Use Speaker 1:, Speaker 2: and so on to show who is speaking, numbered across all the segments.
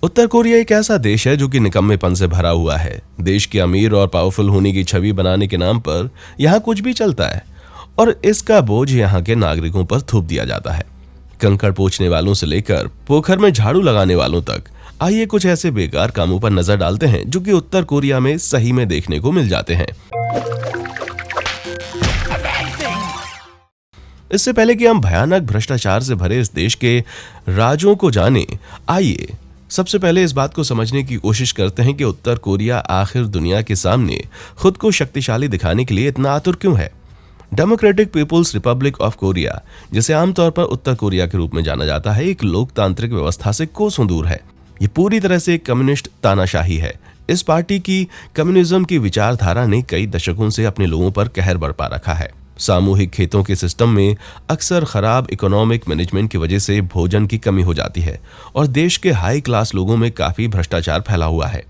Speaker 1: उत्तर Korea एक ऐसा देश है जो कि निकम्मेपन से भरा हुआ है। देश के अमीर और पावरफुल होने की छवि बनाने के नाम पर यहाँ कुछ भी चलता है और इसका बोझ यहाँ के नागरिकों पर थोप दिया जाता है। कंकड़ पोंछने वालों से लेकर पोखर में झाड़ू लगाने वालों तक। आइए कुछ ऐसे बेकार कामों पर नजर डालते हैं जो कि उत्तर कोरिया में सही में देखने को मिल जाते हैं। इससे पहले कि हम भयानक भ्रष्टाचार से भरे इस देश के राजों को जाने, आइए सबसे पहले इस बात को समझने की कोशिश करते हैं कि उत्तर कोरिया आखिर दुनिया के सामने खुद को शक्तिशाली दिखाने के लिए इतना आतुर क्यों है। Democratic People's Republic of Korea, जिसे आमतौर पर उत्तर कोरिया के रूप में जाना जाता है, एक लोकतांत्रिक व्यवस्था से कोसों दूर है। ये पूरी तरह से एक कम्युनिस्ट तानाशाही है। इस पार्टी की कम्युनिज्म की विचारधारा ने कई दशकों से अपने लोगों पर कहर बरपा रखा है। सामूहिक खेतों के सिस्टम में अक्सर खराब इकोनॉमिक मैनेजमेंट की वजह से भोजन की कमी हो जाती है और देश के हाई क्लास लोगों में काफी भ्रष्टाचार फैला हुआ है।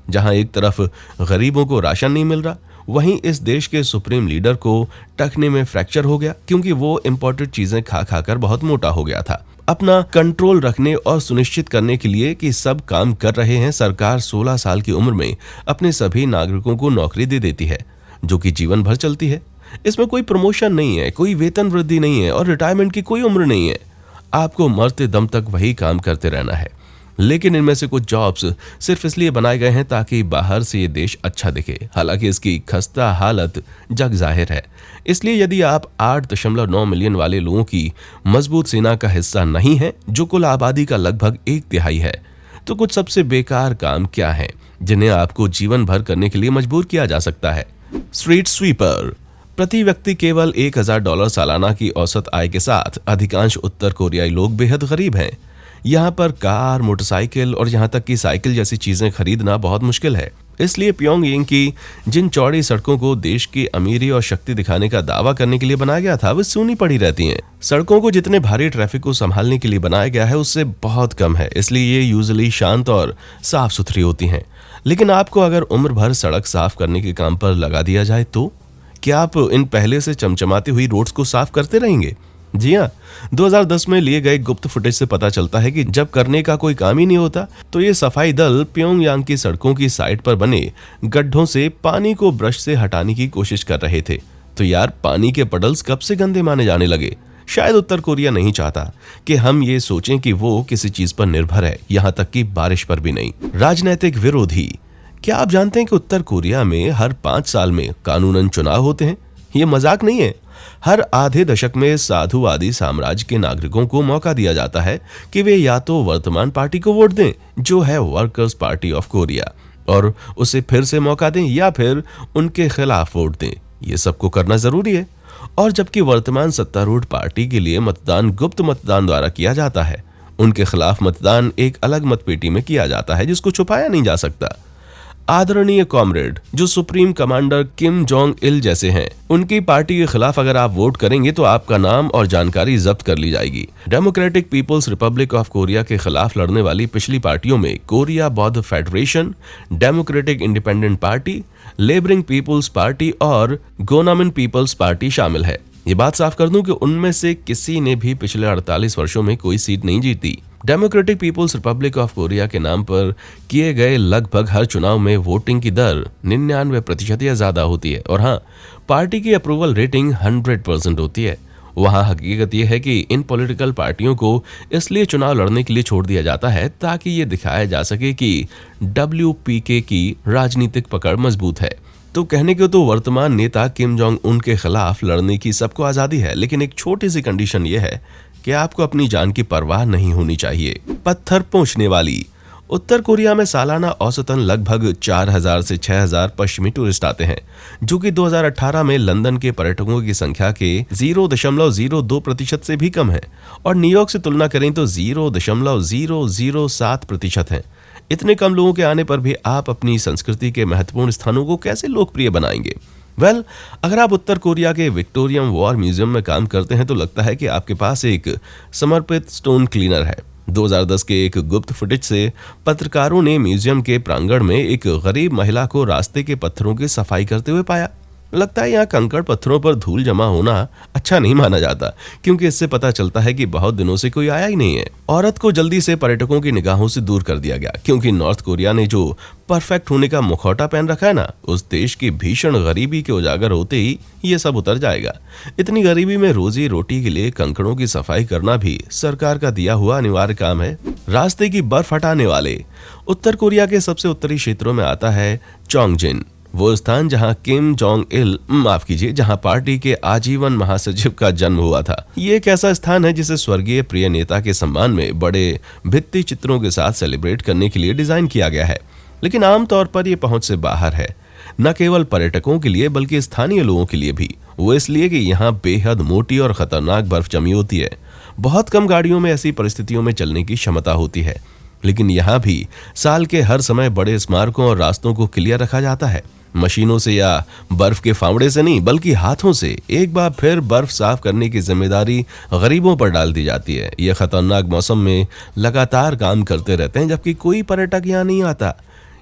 Speaker 1: जहां एक तरफ गरीबों को राशन नहीं मिल रहा, वहीं इस देश के सुप्रीम लीडर को टखने में फ्रैक्चर हो गया क्योंकि वो इंपोर्टेड चीजें खा खाकर बहुत मोटा हो गया था। अपना कंट्रोल रखने और सुनिश्चित करने के लिए कि सब काम कर रहे हैं, सरकार 16 साल की उम्र में अपने सभी नागरिकों को नौकरी दे देती है जो कि जीवन भर चलती है। इसमें कोई प्रमोशन नहीं है, कोई वेतन वृद्धि नहीं है और रिटायरमेंट की कोई उम्र नहीं है। आपको मरते दम तक वही काम करते रहना है। लेकिन इनमें से कुछ जॉब्स सिर्फ इसलिए बनाए गए हैं ताकि बाहर से ये देश अच्छा दिखे। हालांकि इसकी खस्ता हालत जग जाहिर है। इसलिए यदि आप 8.9 मिलियन वाले लोगों की मजबूत सेना का हिस्सा नहीं है, जो कुल आबादी का लगभग 1/3 है, तो कुछ सबसे बेकार काम क्या है जिन्हें आपको जीवन भर करने के लिए मजबूर किया जा सकता है। Street sweeper. प्रति व्यक्ति केवल $1000 सालाना की औसत आय के साथ अधिकांश उत्तर कोरियाई लोग बेहद गरीब हैं। यहाँ पर कार, मोटरसाइकिल और यहाँ तक कि साइकिल जैसी चीजें खरीदना बहुत मुश्किल है। इसलिए प्योंगयांग की जिन चौड़ी सड़कों को देश की अमीरी और शक्ति दिखाने का दावा करने के लिए बनाया गया था, वे सूनी पड़ी रहती हैं। सड़कों को जितने भारी ट्रैफिक को संभालने के लिए बनाया गया है उससे बहुत कम है, इसलिए ये यूजुअली शांत और साफ सुथरी होती हैं। लेकिन आपको अगर उम्र भर सड़क साफ करने के काम पर लगा दिया जाए तो क्या आप इन पहले से चमचमाती हुई रोड्स को साफ करते रहेंगे? जी हाँ, 2010 में लिए गए गुप्त फुटेज से पता चलता है कि जब करने का कोई काम ही नहीं होता तो ये सफाई दल प्योंगयांग की सड़कों की साइड पर बने गड्ढों से पानी को ब्रश से हटाने की कोशिश कर रहे थे। तो यार, पानी के पडल्स कब से गंदे माने जाने लगे? शायद उत्तर कोरिया नहीं चाहता कि हम ये सोचें कि वो किसी चीज पर निर्भर है, यहाँ तक कि बारिश पर भी नहीं। राजनीतिक विरोधी। क्या आप जानते हैं कि उत्तर कोरिया में हर 5 साल में कानूनन चुनाव होते हैं? ये मजाक नहीं है। हर आधे दशक में साधुवादी साम्राज्य के नागरिकों को मौका दिया जाता है कि वे या तो वर्तमान पार्टी को वोट दें, जो है वर्कर्स पार्टी ऑफ कोरिया, और उसे फिर से मौका दें, या फिर उनके खिलाफ वोट दें। ये सबको करना जरूरी है। और जबकि वर्तमान सत्तारूढ़ पार्टी के लिए मतदान गुप्त मतदान द्वारा किया जाता है, उनके खिलाफ मतदान एक अलग मतपेटी में किया जाता है जिसको छुपाया नहीं जा सकता। आदरणीय कॉमरेड, जो supreme commander Kim Jong Il जैसे हैं, उनकी पार्टी के खिलाफ अगर आप वोट करेंगे तो आपका नाम और जानकारी जब्त कर ली जाएगी। Democratic People's Republic of Korea के खिलाफ लड़ने वाली पिछली पार्टियों में कोरिया बौद्ध Federation, Democratic Independent Party, Laboring People's Party और गोनामिन पीपल्स पार्टी शामिल है। ये बात साफ कर दूं कि उनमें से किसी ने भी पिछले 48 वर्षों में कोई सीट नहीं जीती। Democratic People's Republic of Korea के नाम पर किए गए लगभग हर चुनाव में वोटिंग की दर 99% या ज्यादा होती है, और हाँ, पार्टी की अप्रूवल रेटिंग 100% होती है। वहाँ हकीकत यह है कि इन पॉलिटिकल पार्टियों को इसलिए चुनाव लड़ने के लिए छोड़ दिया जाता है ताकि ये दिखाया जा सके कि WPK की राजनीतिक पकड़ मजबूत है। तो कहने को तो वर्तमान नेता किम जोंग उन के खिलाफ लड़ने की सबको आजादी है, लेकिन एक छोटी सी कंडीशन यह है कि आपको अपनी जान की परवाह नहीं होनी चाहिए। पत्थर पोंछने वाली। उत्तर कोरिया में सालाना औसतन लगभग 4000 से 6000 पश्चिमी टूरिस्ट आते हैं, जो कि 2018 में लंदन के पर्यटकों की संख्या के 0.02% से भी कम है, और न्यूयॉर्क से तुलना करें तो 0.007% है। इतने कम लोगों के आने पर भी आप अपनी संस्कृति के महत्वपूर्ण स्थानों को कैसे लोकप्रिय बनाएंगे? अगर आप उत्तर कोरिया के विक्टोरियन वॉर म्यूजियम में काम करते हैं तो लगता है कि आपके पास एक समर्पित स्टोन क्लीनर है। 2010 के एक गुप्त फुटेज से पत्रकारों ने म्यूजियम के प्रांगण में एक गरीब महिला को रास्ते के पत्थरों की सफाई करते हुए पाया। लगता है यहाँ कंकड़ पत्थरों पर धूल जमा होना अच्छा नहीं माना जाता, क्योंकि इससे पता चलता है कि बहुत दिनों से कोई आया ही नहीं है। औरत को जल्दी से पर्यटकों की निगाहों से दूर कर दिया गया, क्योंकि नॉर्थ कोरिया ने जो परफेक्ट होने का मुखौटा पहन रखा है ना, उस देश की भीषण गरीबी के उजागर होते ही ये सब उतर जाएगा। इतनी गरीबी में रोजी रोटी के लिए कंकड़ों की सफाई करना भी सरकार का दिया हुआ अनिवार्य काम है। रास्ते की बर्फ हटाने वाले उत्तर कोरिया के सबसे उत्तरी क्षेत्रों में आता है चोंगजिन, वो स्थान जहां किम जोंग इल जहां पार्टी के आजीवन महासचिव का जन्म हुआ था। ये एक ऐसा स्थान है जिसे स्वर्गीय प्रिय नेता के सम्मान में बड़े भित्ति चित्रों के साथ सेलिब्रेट करने के लिए डिजाइन किया गया है, लेकिन आमतौर पर यह पहुंच से बाहर है, न केवल पर्यटकों के लिए बल्कि स्थानीय लोगों के लिए भी। वो इसलिए कि यहाँ बेहद मोटी और खतरनाक बर्फ जमी होती है। बहुत कम गाड़ियों में ऐसी परिस्थितियों में चलने की क्षमता होती है, लेकिन यहाँ भी साल के हर समय बड़े स्मारकों और रास्तों को क्लियर रखा जाता है, मशीनों से या बर्फ के फावड़े से नहीं बल्कि हाथों से। एक बार फिर बर्फ साफ करने की जिम्मेदारी गरीबों पर डाल दी जाती है। ये खतरनाक मौसम में लगातार काम करते रहते हैं, जबकि कोई पर्यटक यहाँ नहीं आता।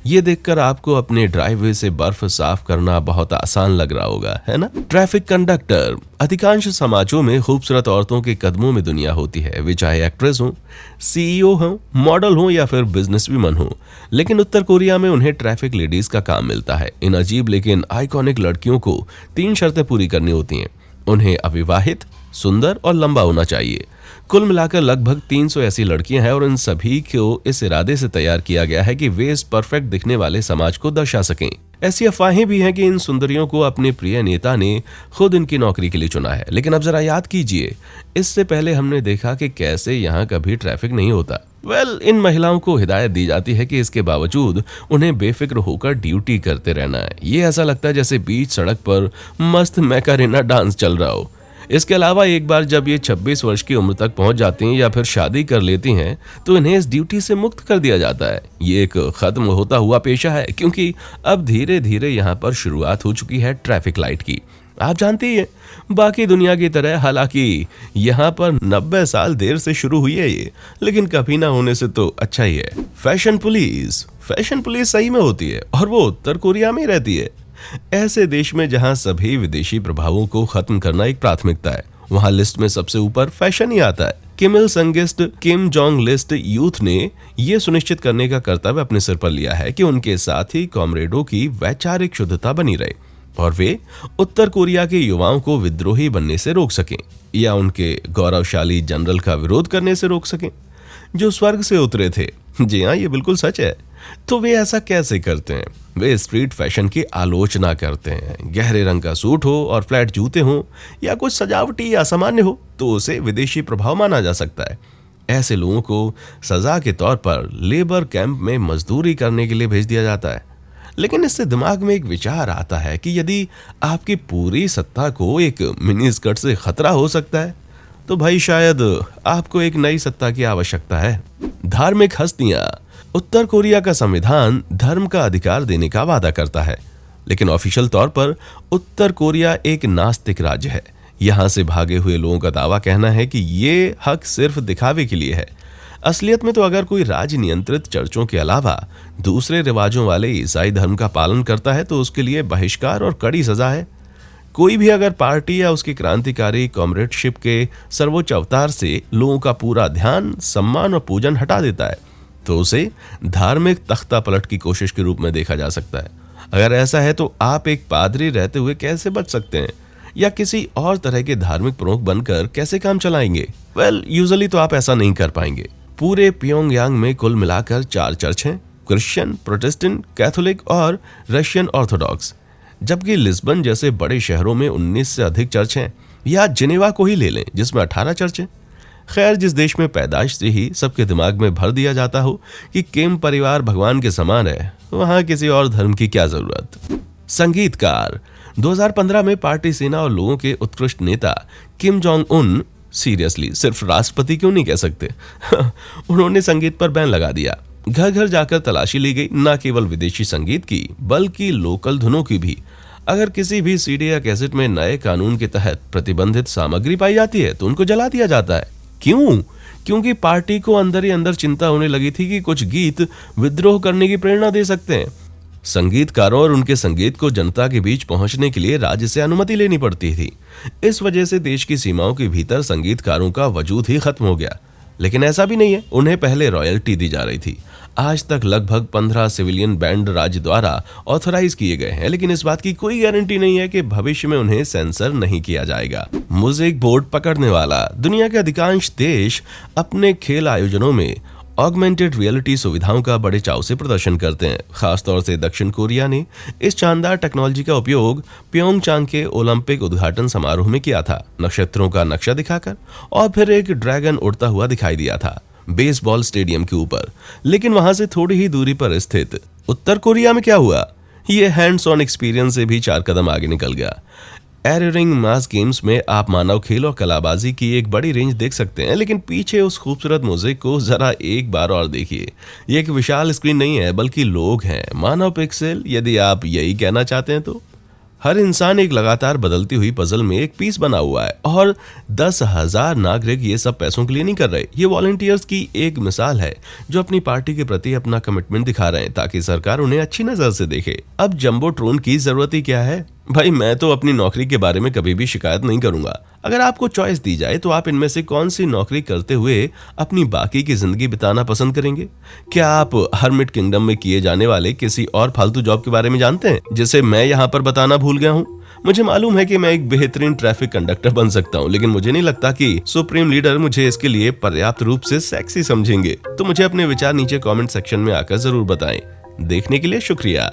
Speaker 1: ये देखकर आपको अपने ड्राइववे से बर्फ साफ करना बहुत आसान लग रहा होगा, है ना? Traffic conductor. अधिकांश समाजों में खूबसूरत औरतों के कदमों में दुनिया होती है, वे चाहे एक्ट्रेस हो, सीईओ हो, मॉडल हो या फिर बिजनेसवुमन हो। लेकिन उत्तर कोरिया में उन्हें ट्रैफिक लेडीज का काम मिलता है। इन अजीब लेकिन आइकॉनिक लड़कियों को 3 शर्तें पूरी करनी होती हैं। उन्हें अविवाहित, सुंदर और लंबा होना चाहिए। कुल मिलाकर लगभग 300 ऐसी लड़कियां हैं और इन सभी को इस इरादे से तैयार किया गया है कि वे इस परफेक्ट दिखने वाले समाज को दर्शा सकें। ऐसी अफवाहें भी हैं कि इन सुंदरियों को अपने प्रिय नेता ने खुद इनकी नौकरी के लिए चुना है। लेकिन अब जरा याद कीजिए, इससे पहले हमने देखा कि कैसे यहाँ कभी ट्रैफिक नहीं होता। इन महिलाओं को हिदायत दी जाती है कि इसके बावजूद उन्हें बेफिक्र होकर ड्यूटी करते रहना है। ये ऐसा लगता है जैसे बीच सड़क पर मस्त मैकारेना डांस चल रहा हो। इसके अलावा एक बार जब ये 26 वर्ष की उम्र तक पहुंच जाती हैं या फिर शादी कर लेती हैं, तो इन्हें इस ड्यूटी से मुक्त कर दिया जाता है। ये एक खत्म होता हुआ पेशा है, क्योंकि अब धीरे धीरे यहाँ पर शुरुआत हो चुकी है ट्रैफिक लाइट की। आप जानते ही हैं, बाकी दुनिया की तरह हालांकि यहाँ पर 90 साल देर से शुरू हुई है ये, लेकिन कभी ना होने से तो अच्छा ही है। फैशन पुलिस सही में होती है और वो उत्तर कोरिया में ही रहती है। ऐसे देश में जहां सभी विदेशी प्रभावों को खत्म करना एक प्राथमिकता है, वहां लिस्ट में सबसे ऊपर फैशन ही आता है। किम इल संगिस्ट किम जोंग लिस्ट यूथ ने यह सुनिश्चित करने का कर्तव्य अपने सिर पर लिया है कि उनके साथी कॉमरेडों की वैचारिक शुद्धता बनी रहे और वे उत्तर कोरिया के युवाओं को विद्रोही बनने से रोक सकें या उनके गौरवशाली जनरल का विरोध करने से रोक सकें जो स्वर्ग से उतरे थे। जी हाँ, ये बिल्कुल सच है। तो वे ऐसा कैसे करते हैं? वे स्ट्रीट फैशन की आलोचना करते हैं। गहरे रंग का सूट हो और फ्लैट जूते हो या कुछ सजावटी या असामान्य हो तो उसे विदेशी प्रभाव माना जा सकता है। ऐसे लोगों को सजा के तौर पर लेबर कैंप में मजदूरी करने के लिए भेज दिया जाता है। लेकिन इससे दिमाग में एक विचार आता है कि यदि आपकी पूरी सत्ता को एक मिनी स्कर्ट से खतरा हो सकता है, तो भाई शायद आपको एक नई सत्ता की आवश्यकता है। धार्मिक हस्तियां। उत्तर कोरिया का संविधान धर्म का अधिकार देने का वादा करता है, लेकिन ऑफिशियल तौर पर उत्तर कोरिया एक नास्तिक राज्य है। यहां से भागे हुए लोगों का दावा कहना है कि ये हक सिर्फ दिखावे के लिए है। असलियत में तो अगर कोई राज्य नियंत्रित चर्चों के अलावा दूसरे रिवाजों वाले ईसाई धर्म का पालन करता है तो उसके लिए बहिष्कार और कड़ी सजा है। कोई भी अगर पार्टी या उसकी क्रांतिकारी कॉमरेडशिप के सर्वोच्च अवतार से लोगों का पूरा ध्यान, सम्मान और पूजन हटा देता है तो उसे धार्मिक तख्ता पलट की कोशिश के रूप में देखा जा सकता है। अगर ऐसा है तो आप एक पादरी रहते हुए कैसे बच सकते हैं या किसी और तरह के धार्मिक प्रमुख बनकर कैसे काम चलाएंगे? यूजुअली तो आप ऐसा नहीं कर पाएंगे। पूरे प्योंगयांग में कुल मिलाकर 4 चर्च हैं, क्रिश्चियन, प्रोटेस्टेंट, कैथोलिक और रशियन ऑर्थोडॉक्स, जबकि लिस्बन जैसे बड़े शहरों में 19 से अधिक चर्च हैं। या जिनेवा को ही ले लें जिसमें 18 चर्च हैं। खैर, जिस देश में पैदाइश से ही सबके दिमाग में भर दिया जाता हो कि किम परिवार भगवान के समान है, वहां किसी और धर्म की क्या जरूरत। संगीतकार। 2015 में पार्टी सेना और लोगों के उत्कृष्ट नेता किम जोंग उन, सीरियसली सिर्फ राष्ट्रपति क्यों नहीं कह सकते उन्होंने संगीत पर बैन लगा दिया। घर घर जाकर तलाशी ली गई, न केवल विदेशी संगीत की बल्कि लोकल धुनों की भी। अगर किसी भी सीडी या कैसेट में नए कानून के तहत प्रतिबंधित सामग्री पाई जाती है तो उनको जला दिया जाता है। क्यों? क्योंकि पार्टी को अंदर ही अंदर चिंता होने लगी थी कि कुछ गीत विद्रोह करने की प्रेरणा दे सकते हैं। संगीतकारों और उनके संगीत को जनता के बीच पहुंचने के लिए राज्य से अनुमति लेनी पड़ती थी। इस वजह से देश की सीमाओं के भीतर संगीतकारों का वजूद ही खत्म हो गया। लेकिन ऐसा भी नहीं है, उन्हें पहले रॉयल्टी दी जा रही थी। आज तक लगभग 15 सिविलियन बैंड राज्य द्वारा ऑथराइज किए गए हैं, लेकिन इस बात की कोई गारंटी नहीं है कि भविष्य में उन्हें सेंसर नहीं किया जाएगा। म्यूजिक बोर्ड पकड़ने वाला दुनिया के अधिकांश देश अपने खेल आयोजनों में ऑगमेंटेड रियलिटी सुविधाओं का बड़े चाव से प्रदर्शन करते हैं। खासतौर से दक्षिण कोरिया ने इस शानदार टेक्नोलॉजी का उपयोग प्योंगचांग के ओलंपिक उद्घाटन समारोह में किया था, नक्षत्रों का नक्शा दिखाकर, और फिर एक ड्रैगन उड़ता हुआ दिखाई दिया था बेसबॉल स्टेडियम के ऊपर। लेकिन वहां से थोड़ी ही दूरी पर स्थित उत्तर कोरिया में क्या हुआ? ये हैंड्स ऑन एक्सपीरियंस से भी 4 कदम आगे निकल गया। एयररिंग मास गेम्स में आप मानव खेल और कलाबाजी की एक बड़ी रेंज देख सकते हैं, लेकिन पीछे उस खूबसूरत म्यूजिक को जरा एक बार और देखिए। ये एक विशाल स्क्रीन नहीं है, बल्कि लोग हैं, मानव पिक्सल, यदि आप यही कहना चाहते हैं तो। हर इंसान एक लगातार बदलती हुई पजल में एक पीस बना हुआ है, और 10,000 नागरिक ये सब पैसों के लिए नहीं कर रहे। ये वॉलंटियर्स की एक मिसाल है जो अपनी पार्टी के प्रति अपना कमिटमेंट दिखा रहे हैं ताकि सरकार उन्हें अच्छी नजर से देखे। अब जंबो ड्रोन की जरूरत ही क्या है? भाई, मैं तो अपनी नौकरी के बारे में कभी भी शिकायत नहीं करूंगा। अगर आपको चॉइस दी जाए तो आप इनमें से कौन सी नौकरी करते हुए अपनी बाकी की जिंदगी बिताना पसंद करेंगे? क्या आप हर्मिट किंगडम में किए जाने वाले किसी और फालतू जॉब के बारे में जानते हैं जिसे मैं यहाँ पर बताना भूल गया हूँ? मुझे मालूम है कि मैं एक बेहतरीन ट्रैफिक कंडक्टर बन सकता हूँ, लेकिन मुझे नहीं लगता कि सुप्रीम लीडर मुझे इसके लिए पर्याप्त रूप से सेक्सी समझेंगे। तो मुझे अपने विचार नीचे कमेंट सेक्शन में आकर जरूर बताएं। देखने के लिए शुक्रिया।